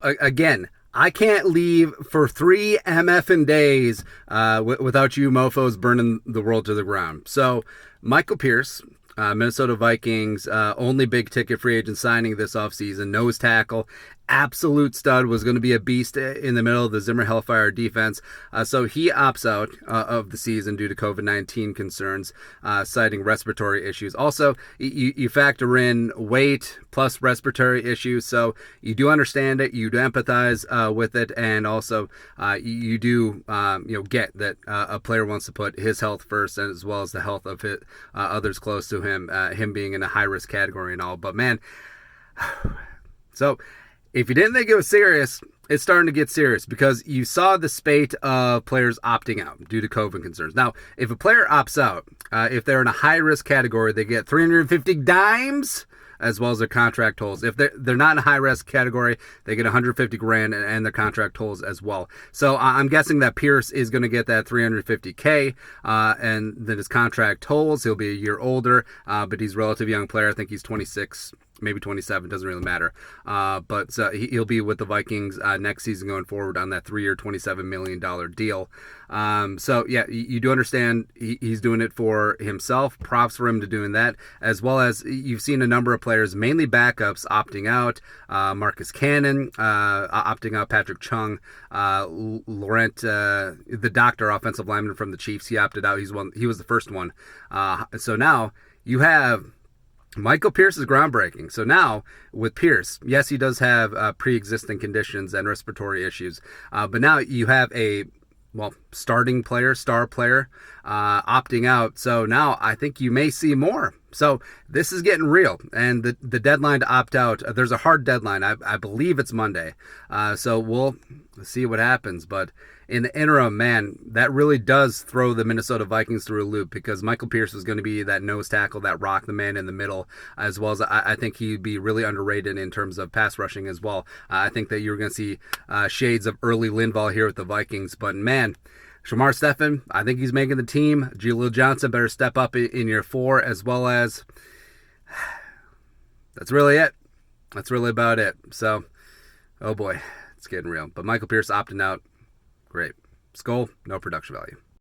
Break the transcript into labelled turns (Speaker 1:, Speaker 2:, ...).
Speaker 1: Again, I can't leave for 3 MFing days without you mofos burning the world to the ground. So, Michael Pierce, Minnesota Vikings, only big ticket free agent signing this offseason, nose tackle, absolute stud, was going to be a beast in the middle of the Zimmer Hellfire defense. So he opts out of the season due to COVID-19 concerns, citing respiratory issues. Also, you factor in weight plus respiratory issues, so you do understand it, you do empathize with it, and also you do get that a player wants to put his health first, as well as the health of others close to him being in a high risk category and all. But man, so if you didn't think it was serious, it's starting to get serious, because you saw the spate of players opting out due to COVID concerns. Now, if a player opts out, if they're in a high-risk category, they get 350 dimes as well as their contract tolls. If they're not in a high-risk category, they get 150 grand and their contract tolls as well. So I'm guessing that Pierce is going to get that 350K, and then his contract tolls. He'll be a year older, but he's a relatively young player. I think he's 26, maybe 27, doesn't really matter. But he'll be with the Vikings next season going forward on that 3-year, $27 million deal. So, yeah, you do understand he's doing it for himself. Props for him to doing that, as well as you've seen a number of players, mainly backups, opting out. Marcus Cannon opting out, Patrick Chung, Laurent, the doctor, offensive lineman from the Chiefs, he opted out. He was the first one. So now you have Michael Pierce is groundbreaking. So now with Pierce, yes, he does have pre-existing conditions and respiratory issues, but now you have a starting player, star player, opting out. So now I think you may see more. So this is getting real, and the deadline to opt out, there's a hard deadline. I believe it's Monday. So we'll see what happens. But in the interim, man, that really does throw the Minnesota Vikings through a loop, because Michael Pierce is going to be that nose tackle, that rock the man in the middle, as well as I think he'd be really underrated in terms of pass rushing as well. I think that you're going to see shades of early Linval here with the Vikings. But man, Shamar Stephen, I think he's making the team. Jaleel Johnson better step up in year 4, as well as that's really it. That's really about it. So, oh boy, it's getting real. But Michael Pierce opting out, great. Skull, no production value.